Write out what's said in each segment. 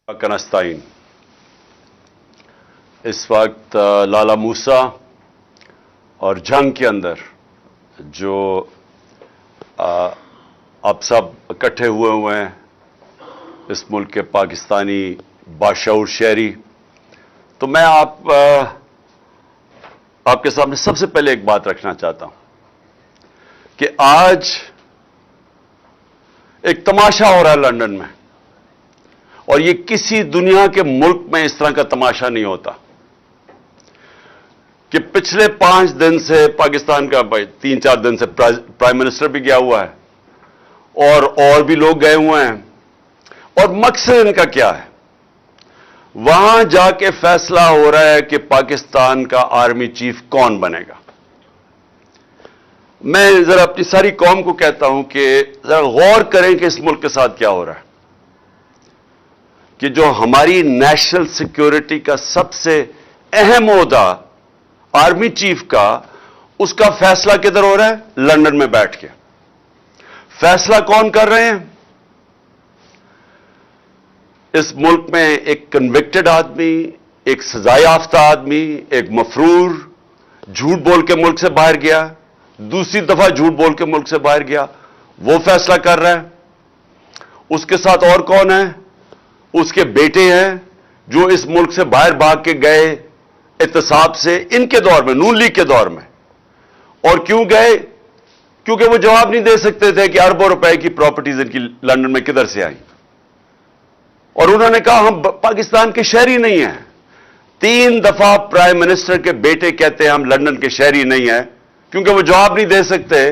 کنستائن اس وقت لالا موسیٰ اور جنگ کے اندر جو آپ سب اکٹھے ہوئے ہیں اس ملک کے پاکستانی باشعور شہری، تو میں آپ کے سامنے سب سے پہلے ایک بات رکھنا چاہتا ہوں کہ آج ایک تماشا ہو رہا ہے لندن میں، اور یہ کسی دنیا کے ملک میں اس طرح کا تماشا نہیں ہوتا کہ پچھلے 5 دن سے پاکستان کا 3-4 دن سے پرائم منسٹر بھی گیا ہوا ہے اور بھی لوگ گئے ہوئے ہیں، اور مقصد ان کا کیا ہے؟ وہاں جا کے فیصلہ ہو رہا ہے کہ پاکستان کا آرمی چیف کون بنے گا۔ میں ذرا اپنی ساری قوم کو کہتا ہوں کہ ذرا غور کریں کہ اس ملک کے ساتھ کیا ہو رہا ہے، کہ جو ہماری نیشنل سیکیورٹی کا سب سے اہم عہدہ آرمی چیف کا، اس کا فیصلہ کدھر ہو رہا ہے؟ لندن میں بیٹھ کے۔ فیصلہ کون کر رہے ہیں؟ اس ملک میں ایک کنوکٹڈ آدمی، ایک سزا یافتہ آدمی، ایک مفرور جھوٹ بول کے ملک سے باہر گیا، دوسری دفعہ جھوٹ بول کے ملک سے باہر گیا، وہ فیصلہ کر رہا ہے۔ اس کے ساتھ اور کون ہے؟ اس کے بیٹے ہیں جو اس ملک سے باہر بھاگ کے گئے احتساب سے، ان کے دور میں، نون لیگ کے دور میں۔ اور کیوں گئے؟ کیونکہ وہ جواب نہیں دے سکتے تھے کہ اربوں روپے کی پراپرٹیز ان کی لندن میں کدھر سے آئیں، اور انہوں نے کہا ہم پاکستان کے شہری نہیں ہیں۔ 3 دفعہ پرائم منسٹر کے بیٹے کہتے ہیں ہم لندن کے شہری نہیں ہیں، کیونکہ وہ جواب نہیں دے سکتے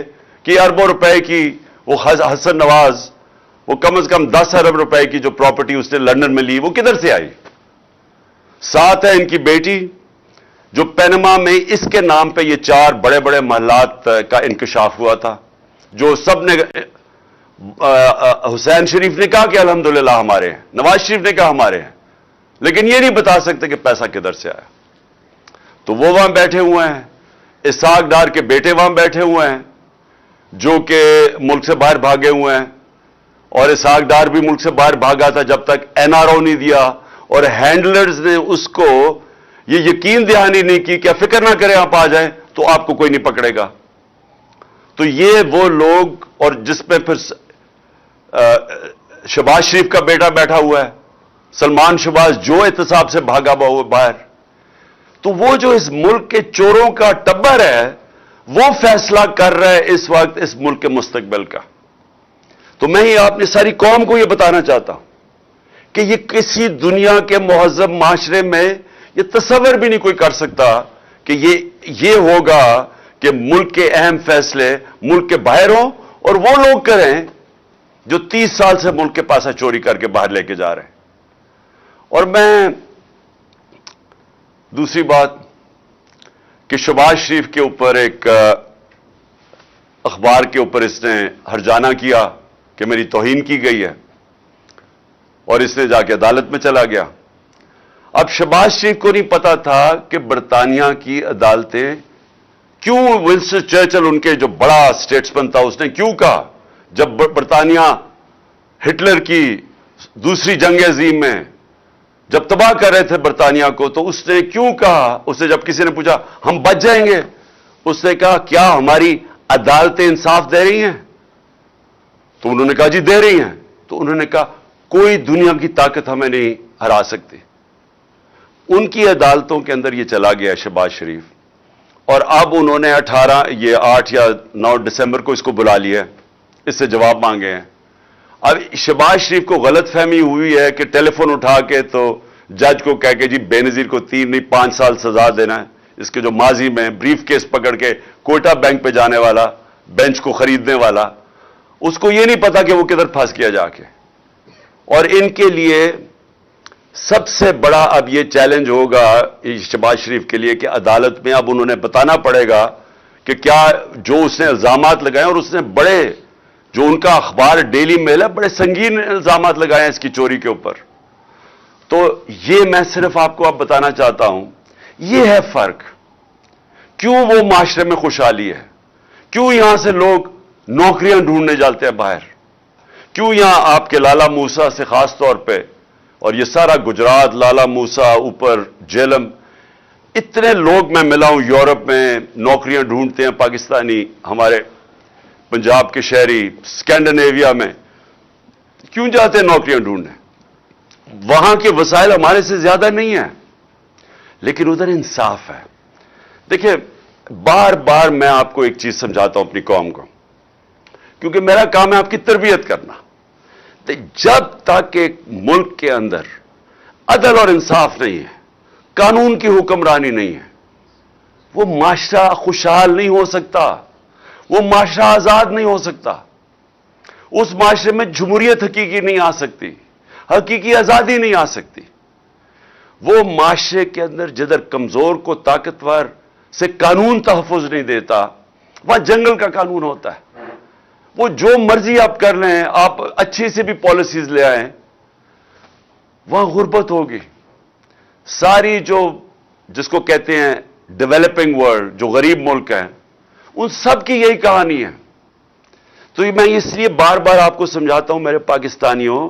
کہ اربوں روپے کی وہ حسن نواز، وہ کم از کم 10 ارب روپے کی جو پراپرٹی اس نے لندن میں لی، وہ کدھر سے آئی۔ ساتھ ہے ان کی بیٹی جو پینما میں اس کے نام پہ یہ 4 بڑے بڑے محلات کا انکشاف ہوا تھا، جو سب نے حسین شریف نے کہا کہ الحمدللہ ہمارے ہیں، نواز شریف نے کہا ہمارے ہیں، لیکن یہ نہیں بتا سکتے کہ پیسہ کدھر سے آیا۔ تو وہ وہاں بیٹھے ہوئے ہیں، اسحاق ڈار کے بیٹے وہاں بیٹھے ہوئے ہیں جو کہ ملک سے باہر بھاگے ہوئے ہیں، اور اسحاق ڈار بھی ملک سے باہر بھاگا تھا جب تک NRO نہیں دیا، اور ہینڈلرز نے اس کو یہ یقین دہانی نہیں کی کہ فکر نہ کریں آپ آ جائیں تو آپ کو کوئی نہیں پکڑے گا۔ تو یہ وہ لوگ، اور جس میں پھر شہباز شریف کا بیٹا بیٹھا ہوا ہے، سلمان شہباز، جو احتساب سے بھاگا ہوا باہر۔ تو وہ جو اس ملک کے چوروں کا ٹبر ہے، وہ فیصلہ کر رہا ہے اس وقت اس ملک کے مستقبل کا۔ تو میں ہی اپنی ساری قوم کو یہ بتانا چاہتا ہوں کہ یہ کسی دنیا کے مہذب معاشرے میں یہ تصور بھی نہیں کوئی کر سکتا کہ یہ ہوگا کہ ملک کے اہم فیصلے ملک کے باہر ہوں اور وہ لوگ کریں جو 30 سال سے ملک کے پاسا چوری کر کے باہر لے کے جا رہے ہیں۔ اور میں دوسری بات کہ شہباز شریف کے اوپر ایک اخبار کے اوپر اس نے ہرجانہ کیا کہ میری توہین کی گئی ہے، اور اس نے جا کے عدالت میں چلا گیا۔ اب شہباز شریف کو نہیں پتا تھا کہ برطانیہ کی عدالتیں کیوں، ونسٹن چرچل ان کے جو بڑا اسٹیٹسمین تھا، اس نے کیوں کہا جب برطانیہ ہٹلر کی دوسری جنگ عظیم میں جب تباہ کر رہے تھے برطانیہ کو، تو اس نے کیوں کہا، اس نے جب کسی نے پوچھا ہم بچ جائیں گے، اس نے کہا کیا ہماری عدالتیں انصاف دے رہی ہیں؟ تو انہوں نے کہا جی دے رہی ہیں۔ تو انہوں نے کہا کوئی دنیا کی طاقت ہمیں نہیں ہرا سکتی۔ ان کی عدالتوں کے اندر یہ چلا گیا شہباز شریف، اور اب انہوں نے 8 یا 9 دسمبر کو اس کو بلا لیا، اس سے جواب مانگے ہیں۔ اب شہباز شریف کو غلط فہمی ہوئی ہے کہ ٹیلی فون اٹھا کے تو جج کو کہہ کے جی بے نظیر کو 3 نہیں 5 سال سزا دینا ہے، اس کے جو ماضی میں بریف کیس پکڑ کے کوئٹہ بینک پہ جانے والا، بینچ کو خریدنے والا، اس کو یہ نہیں پتا کہ وہ کدھر پھنس گیا جا کے۔ اور ان کے لیے سب سے بڑا اب یہ چیلنج ہوگا شہباز شریف کے لیے کہ عدالت میں اب انہوں نے بتانا پڑے گا کہ کیا جو اس نے الزامات لگائے، اور اس نے بڑے، جو ان کا اخبار ڈیلی میل ہے، بڑے سنگین الزامات لگائے ہیں اس کی چوری کے اوپر۔ تو یہ میں صرف آپ کو اب بتانا چاہتا ہوں، یہ ہے فرق۔ کیوں وہ معاشرے میں خوشحالی ہے، کیوں یہاں سے لوگ نوکریاں ڈھونڈنے جاتے ہیں باہر، کیوں یہاں آپ کے لالا موسیٰ سے خاص طور پہ اور یہ سارا گجرات، لالا موسا، اوپر جیلم، اتنے لوگ میں ملا ہوں یورپ میں، نوکریاں ڈھونڈتے ہیں پاکستانی، ہمارے پنجاب کے شہری اسکینڈینیویا میں کیوں جاتے ہیں نوکریاں ڈھونڈنے؟ وہاں کے وسائل ہمارے سے زیادہ نہیں ہیں، لیکن ادھر انصاف ہے۔ دیکھیں، بار بار میں آپ کو ایک چیز سمجھاتا ہوں اپنی قوم کو، کیونکہ میرا کام ہے آپ کی تربیت کرنا۔ جب تک ایک ملک کے اندر عدل اور انصاف نہیں ہے، قانون کی حکمرانی نہیں ہے، وہ معاشرہ خوشحال نہیں ہو سکتا، وہ معاشرہ آزاد نہیں ہو سکتا، اس معاشرے میں جمہوریت حقیقی نہیں آ سکتی، حقیقی آزادی نہیں آ سکتی۔ وہ معاشرے کے اندر جدھر کمزور کو طاقتور سے قانون تحفظ نہیں دیتا، وہاں جنگل کا قانون ہوتا ہے۔ وہ جو مرضی آپ کر لیں، آپ اچھی سے بھی پالیسیز لے آئیں، وہاں غربت ہوگی۔ ساری جس کو کہتے ہیں ڈیولپنگ ورلڈ، جو غریب ملک ہیں، ان سب کی یہی کہانی ہے۔ تو میں اس لیے بار بار آپ کو سمجھاتا ہوں میرے پاکستانیوں،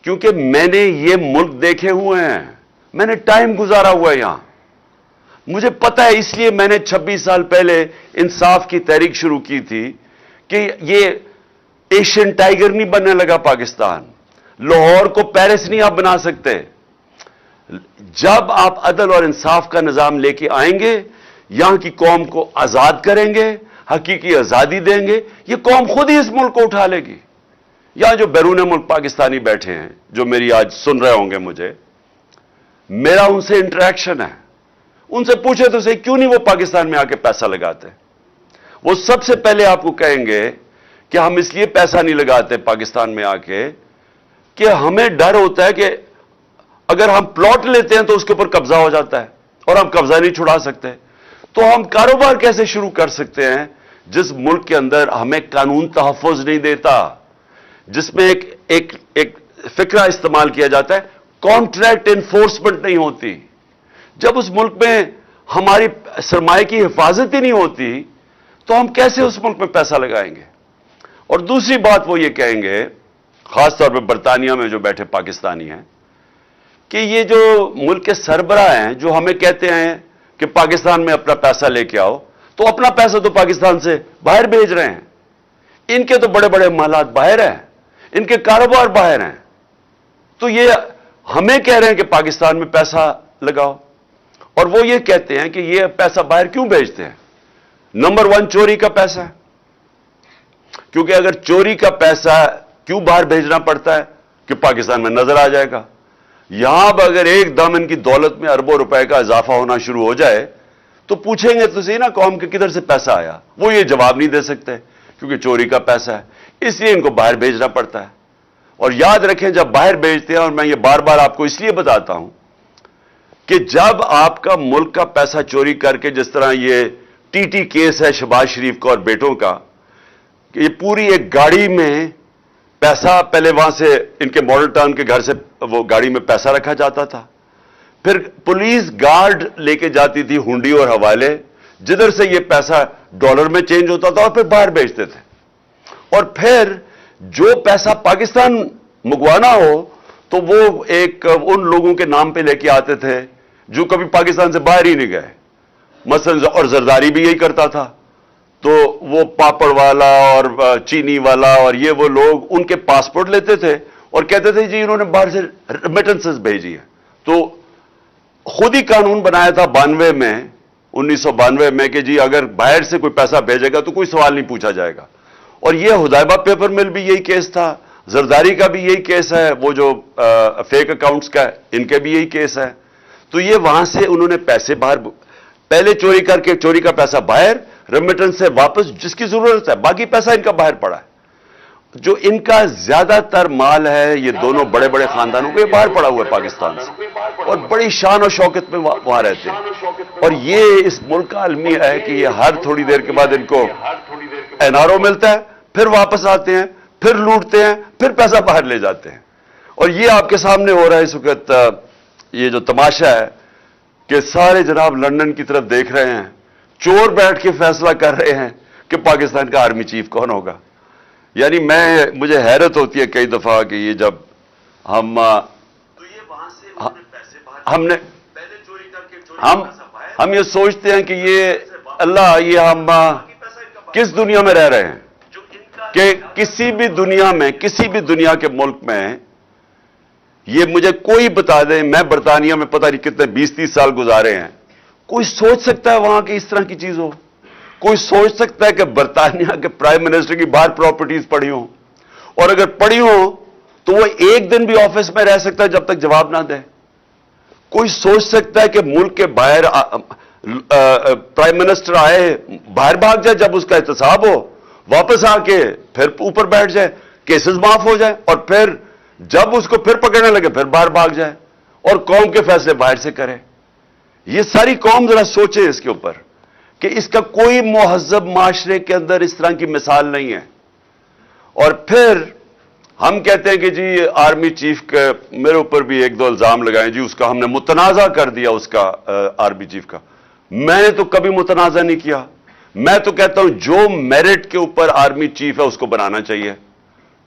کیونکہ میں نے یہ ملک دیکھے ہوئے ہیں، میں نے ٹائم گزارا ہوا ہے یہاں، مجھے پتا ہے۔ اس لیے میں نے 26 سال پہلے انصاف کی تحریک شروع کی تھی کہ یہ ایشین ٹائیگر نہیں بننے لگا پاکستان، لاہور کو پیرس نہیں آپ بنا سکتے۔ جب آپ عدل اور انصاف کا نظام لے کے آئیں گے، یہاں کی قوم کو آزاد کریں گے، حقیقی آزادی دیں گے، یہ قوم خود ہی اس ملک کو اٹھا لے گی۔ یہاں جو بیرون ملک پاکستانی بیٹھے ہیں، جو میری آج سن رہے ہوں گے مجھے، میرا ان سے انٹریکشن ہے، ان سے پوچھے تو صحیح کیوں نہیں وہ پاکستان میں آ کے پیسہ لگاتے؟ وہ سب سے پہلے آپ کو کہیں گے کہ ہم اس لیے پیسہ نہیں لگاتے پاکستان میں آ کے کہ ہمیں ڈر ہوتا ہے کہ اگر ہم پلاٹ لیتے ہیں تو اس کے اوپر قبضہ ہو جاتا ہے اور ہم قبضہ نہیں چھڑا سکتے۔ تو ہم کاروبار کیسے شروع کر سکتے ہیں جس ملک کے اندر ہمیں قانون تحفظ نہیں دیتا، جس میں ایک فکرہ استعمال کیا جاتا ہے، کانٹریکٹ انفورسمنٹ نہیں ہوتی۔ جب اس ملک میں ہماری سرمایہ کی حفاظت ہی نہیں ہوتی تو ہم کیسے اس ملک میں پیسہ لگائیں گے؟ اور دوسری بات وہ یہ کہیں گے، خاص طور پہ برطانیہ میں جو بیٹھے پاکستانی ہیں، کہ یہ جو ملک کے سربراہ ہیں جو ہمیں کہتے ہیں کہ پاکستان میں اپنا پیسہ لے کے آؤ، تو اپنا پیسہ تو پاکستان سے باہر بھیج رہے ہیں، ان کے تو بڑے بڑے محلات باہر ہیں، ان کے کاروبار باہر ہیں، تو یہ ہمیں کہہ رہے ہیں کہ پاکستان میں پیسہ لگاؤ، اور وہ یہ کہتے ہیں کہ یہ پیسہ باہر کیوں بھیجتے ہیں؟ نمبر 1 چوری کا پیسہ ہے، کیونکہ اگر چوری کا پیسہ کیوں باہر بھیجنا پڑتا ہے کہ پاکستان میں نظر آ جائے گا۔ یہاں اب اگر ایک دم ان کی دولت میں اربوں روپے کا اضافہ ہونا شروع ہو جائے تو پوچھیں گے تو صحیح نا قوم کے کدھر سے پیسہ آیا؟ وہ یہ جواب نہیں دے سکتے کیونکہ چوری کا پیسہ ہے، اس لیے ان کو باہر بھیجنا پڑتا ہے۔ اور یاد رکھیں جب باہر بھیجتے ہیں، اور میں یہ بار بار آپ کو اس لیے بتاتا ہوں کہ جب آپ کا ملک کا پیسہ چوری کر کے، جس طرح یہ ٹی ٹی کیس ہے شہباز شریف کا اور بیٹوں کا، کہ یہ پوری ایک گاڑی میں پیسہ، پہلے وہاں سے ان کے ماڈل ٹاؤن کے گھر سے وہ گاڑی میں پیسہ رکھا جاتا تھا، پھر پولیس گارڈ لے کے جاتی تھی ہنڈی اور حوالے، جدھر سے یہ پیسہ ڈالر میں چینج ہوتا تھا اور پھر باہر بھیجتے تھے، اور پھر جو پیسہ پاکستان منگوانا ہو تو وہ ایک ان لوگوں کے نام پہ لے کے آتے تھے جو کبھی پاکستان سے باہر ہی نہیں گئے، مثلا، اور زرداری بھی یہی کرتا تھا، تو وہ پاپڑ والا اور چینی والا اور یہ وہ لوگ ان کے پاسپورٹ لیتے تھے اور کہتے تھے جی انہوں نے باہر سے ریمیٹنسز بھیجی ہے۔ تو خود ہی قانون بنایا تھا 1992 میں کہ جی اگر باہر سے کوئی پیسہ بھیجے گا تو کوئی سوال نہیں پوچھا جائے گا، اور یہ حدیبہ پیپر مل بھی یہی کیس تھا، زرداری کا بھی یہی کیس ہے، وہ جو فیک اکاؤنٹس کا ہے ان کے بھی یہی کیس ہے۔ تو یہ وہاں سے انہوں نے پیسے باہر پہلے چوری کر کے، چوری کا پیسہ باہر، ریمیٹنس سے واپس جس کی ضرورت ہے، باقی پیسہ ان کا باہر پڑا ہے۔ جو ان کا زیادہ تر مال ہے، یہ دونوں بڑے بڑے خاندانوں کو، یہ باہر پڑا ہوا ہے پاکستان سے، اور بڑی شان و شوکت میں وہاں رہتے ہیں، اور یہ اس ملک کا المیہ ہے کہ یہ ہر تھوڑی دیر کے بعد ان کو این آر او ملتا ہے، پھر واپس آتے ہیں، پھر لوٹتے ہیں، پھر پیسہ باہر لے جاتے ہیں۔ اور یہ آپ کے سامنے ہو رہا ہے اس وقت، یہ جو تماشا ہے کہ سارے جناب لندن کی طرف دیکھ رہے ہیں، چور بیٹھ کے فیصلہ کر رہے ہیں کہ پاکستان کا آرمی چیف کون ہوگا۔ یعنی مجھے حیرت ہوتی ہے کئی دفعہ کہ یہ جب ہم ہم نے ہم یہ سوچتے ہیں کہ یہ اللہ یہ ہم کس دنیا میں رہ رہے ہیں کہ کسی بھی دنیا کے ملک میں یہ مجھے کوئی بتا دے، میں برطانیہ میں پتہ نہیں کتنے 20-30 سال گزارے ہیں، کوئی سوچ سکتا ہے وہاں کی اس طرح کی چیز ہو؟ کوئی سوچ سکتا ہے کہ برطانیہ کے پرائم منسٹر کی باہر پراپرٹیز پڑی ہوں، اور اگر پڑی ہوں تو وہ ایک دن بھی آفس میں رہ سکتا ہے جب تک جواب نہ دے؟ کوئی سوچ سکتا ہے کہ ملک کے باہر پرائم منسٹر آئے باہر بھاگ جائے جب اس کا احتساب ہو، واپس آ کے پھر اوپر بیٹھ جائے، کیسز معاف ہو جائے، اور پھر جب اس کو پھر پکڑنے لگے پھر باہر بھاگ جائے اور قوم کے فیصلے باہر سے کرے؟ یہ ساری قوم ذرا سوچے اس کے اوپر کہ اس کا کوئی مہذب معاشرے کے اندر اس طرح کی مثال نہیں ہے۔ اور پھر ہم کہتے ہیں کہ جی آرمی چیف کے میرے اوپر بھی 1-2 الزام لگائیں، جی اس کا ہم نے متنازع کر دیا، اس کا آرمی چیف کا۔ میں نے تو کبھی متنازع نہیں کیا، میں تو کہتا ہوں جو میرٹ کے اوپر آرمی چیف ہے اس کو بنانا چاہیے۔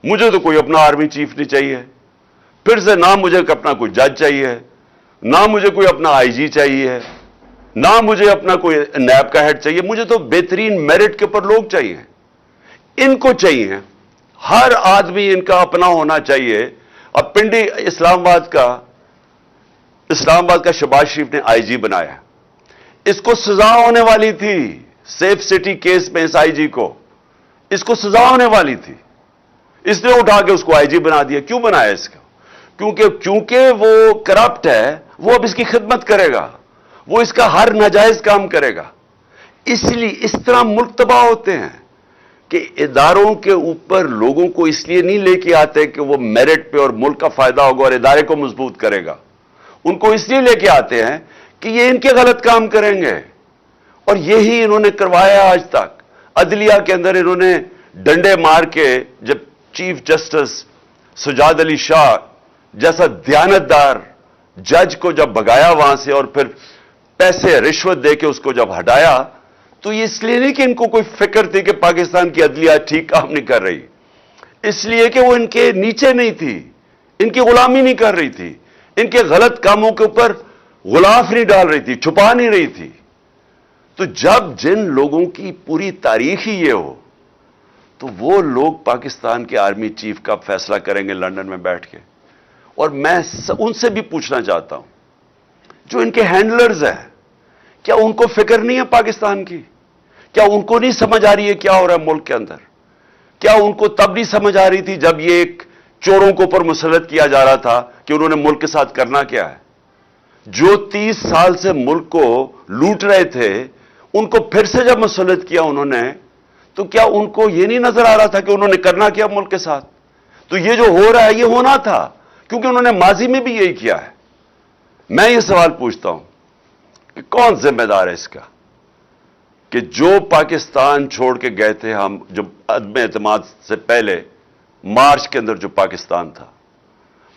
مجھے تو کوئی اپنا آرمی چیف نہیں چاہیے، پھر سے نہ مجھے اپنا کوئی جج چاہیے، نہ مجھے کوئی اپنا آئی جی چاہیے، نہ مجھے اپنا کوئی نیب کا ہیڈ چاہیے، مجھے تو بہترین میرٹ کے اوپر لوگ چاہیے، ان کو چاہیے۔ ہر آدمی ان کا اپنا ہونا چاہیے۔ اب پنڈی اسلام آباد کا شہباز شریف نے آئی جی بنایا، اس کو سزا ہونے والی تھی، سیف سٹی کیس میں اس آئی جی کو اس کو سزا ہونے والی تھی، اس نے اٹھا کے اس کو آئی جی بنا دیا۔ کیوں بنایا اس کو؟ کیونکہ وہ کرپٹ ہے، وہ اب اس کی خدمت کرے گا، وہ اس کا ہر ناجائز کام کرے گا۔ اس لیے اس طرح ملک تباہ ہوتے ہیں کہ اداروں کے اوپر لوگوں کو اس لیے نہیں لے کے آتے کہ وہ میرٹ پہ اور ملک کا فائدہ ہوگا اور ادارے کو مضبوط کرے گا، ان کو اس لیے لے کے آتے ہیں کہ یہ ان کے غلط کام کریں گے، اور یہی انہوں نے کروایا آج تک۔ عدلیہ کے اندر انہوں نے ڈنڈے مار کے جب چیف جسٹس سجاد علی شاہ جیسا دیانتدار جج کو جب بھگایا وہاں سے اور پھر پیسے رشوت دے کے اس کو جب ہٹایا، تو یہ اس لیے نہیں کہ ان کو کوئی فکر تھی کہ پاکستان کی عدلیہ ٹھیک کام نہیں کر رہی، اس لیے کہ وہ ان کے نیچے نہیں تھی، ان کی غلامی نہیں کر رہی تھی، ان کے غلط کاموں کے اوپر غلاف نہیں ڈال رہی تھی، چھپا نہیں رہی تھی۔ تو جب جن لوگوں کی پوری تاریخ ہی یہ ہو تو وہ لوگ پاکستان کے آرمی چیف کا فیصلہ کریں گے لندن میں بیٹھ کے؟ اور میں ان سے بھی پوچھنا چاہتا ہوں جو ان کے ہینڈلرز ہیں، کیا ان کو فکر نہیں ہے پاکستان کی؟ کیا ان کو نہیں سمجھ آ رہی ہے کیا ہو رہا ہے ملک کے اندر؟ کیا ان کو تب نہیں سمجھ آ رہی تھی جب یہ ایک چوروں کو اوپر مسلط کیا جا رہا تھا کہ انہوں نے ملک کے ساتھ کرنا کیا ہے؟ جو 30 سال سے ملک کو لوٹ رہے تھے ان کو پھر سے جب مسلط کیا انہوں نے، تو کیا ان کو یہ نہیں نظر آ رہا تھا کہ انہوں نے کرنا کیا ملک کے ساتھ؟ تو یہ جو ہو رہا ہے یہ ہونا تھا، کیونکہ انہوں نے ماضی میں بھی یہی کیا ہے۔ میں یہ سوال پوچھتا ہوں کہ کون ذمہ دار ہے اس کا کہ جو پاکستان چھوڑ کے گئے تھے ہم، جو عدم اعتماد سے پہلے مارچ کے اندر جو پاکستان تھا،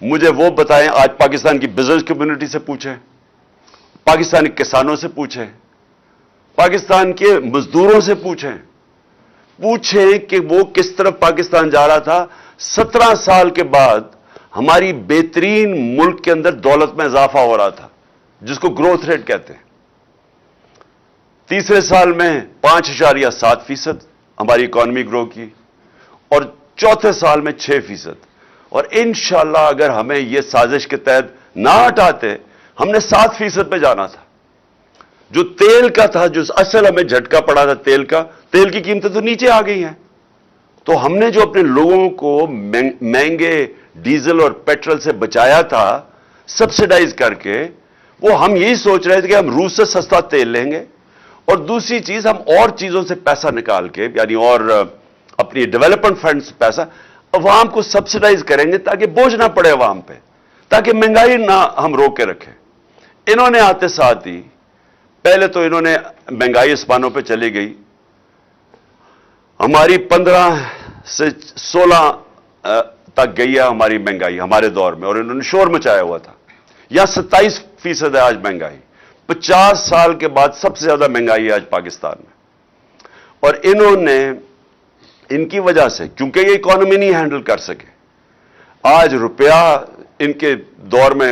مجھے وہ بتائیں۔ آج پاکستان کی بزنس کمیونٹی سے پوچھیں، پاکستانی کسانوں سے پوچھیں، پاکستان کے مزدوروں سے پوچھیں کہ وہ کس طرف پاکستان جا رہا تھا۔ 17 سال کے بعد ہماری بہترین ملک کے اندر دولت میں اضافہ ہو رہا تھا، جس کو گروتھ ریٹ کہتے ہیں۔ تیسرے سال میں 5.7% ہماری اکانومی گرو کی، اور چوتھے سال میں 6%۔ اور انشاءاللہ اگر ہمیں یہ سازش کے تحت نہ ہٹاتے، ہم نے 7% پہ جانا تھا۔ جو تیل کا تھا، جو اصل ہمیں جھٹکا پڑا تھا تیل کا، تیل کی قیمتیں تو نیچے آ گئی ہیں۔ تو ہم نے جو اپنے لوگوں کو مہنگے ڈیزل اور پیٹرول سے بچایا تھا سبسیڈائز کر کے، وہ ہم یہی سوچ رہے تھے کہ ہم روس سے سستا تیل لیں گے، اور دوسری چیز ہم اور چیزوں سے پیسہ نکال کے، یعنی اور اپنی ڈیولپمنٹ فنڈ سے پیسہ عوام کو سبسیڈائز کریں گے تاکہ بوجھ نہ پڑے عوام پہ، تاکہ مہنگائی نہ ہم روک کے رکھیں۔ انہوں نے آتے ساتھ ہی پہلے تو انہوں نے مہنگائی آسمانوں پہ چلی گئی، ہماری 15 سے 16 تک گئی ہے ہماری مہنگائی ہمارے دور میں، اور انہوں نے شور مچایا ہوا تھا۔ یہاں 27% ہے آج مہنگائی، 50 سال کے بعد سب سے زیادہ مہنگائی ہے آج پاکستان میں۔ اور انہوں نے ان کی وجہ سے، کیونکہ یہ اکانومی نہیں ہینڈل کر سکے، آج روپیہ ان کے دور میں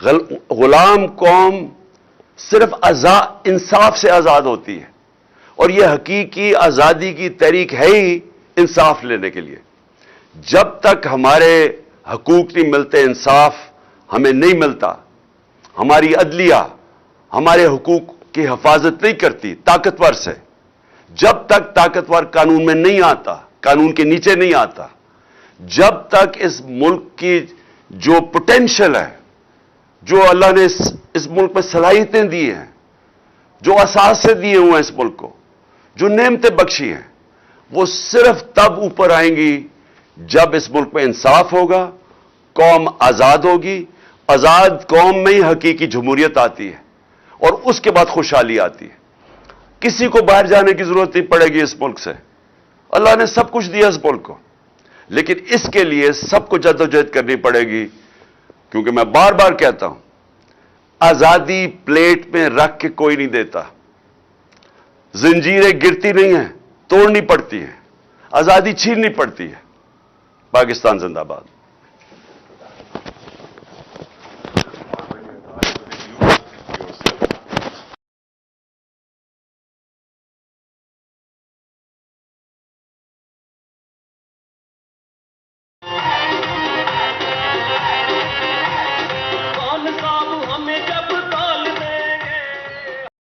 غلام قوم صرف انصاف سے آزاد ہوتی ہے، اور یہ حقیقی آزادی کی تحریک ہے ہی انصاف لینے کے لیے۔ جب تک ہمارے حقوق نہیں ملتے، انصاف ہمیں نہیں ملتا، ہماری عدلیہ ہمارے حقوق کی حفاظت نہیں کرتی طاقتور سے، جب تک طاقتور قانون میں نہیں آتا، قانون کے نیچے نہیں آتا، جب تک اس ملک کی جو پوٹینشل ہے، جو اللہ نے اس ملک میں صلاحیتیں دی ہیں، جو اثاثے دیے ہوئے ہیں اس ملک کو، جو نعمتیں بخشی ہیں، وہ صرف تب اوپر آئیں گی جب اس ملک میں انصاف ہوگا، قوم آزاد ہوگی، آزاد قوم میں ہی حقیقی جمہوریت آتی ہے، اور اس کے بعد خوشحالی آتی ہے۔ کسی کو باہر جانے کی ضرورت نہیں پڑے گی اس ملک سے، اللہ نے سب کچھ دیا اس ملک کو، لیکن اس کے لیے سب کو جدوجہد کرنی پڑے گی، کیونکہ میں بار بار کہتا ہوں، آزادی پلیٹ میں رکھ کے کوئی نہیں دیتا، زنجیریں گرتی نہیں ہیں، توڑنی پڑتی ہیں، آزادی چھیننی پڑتی ہے۔ پاکستان زندہ باد۔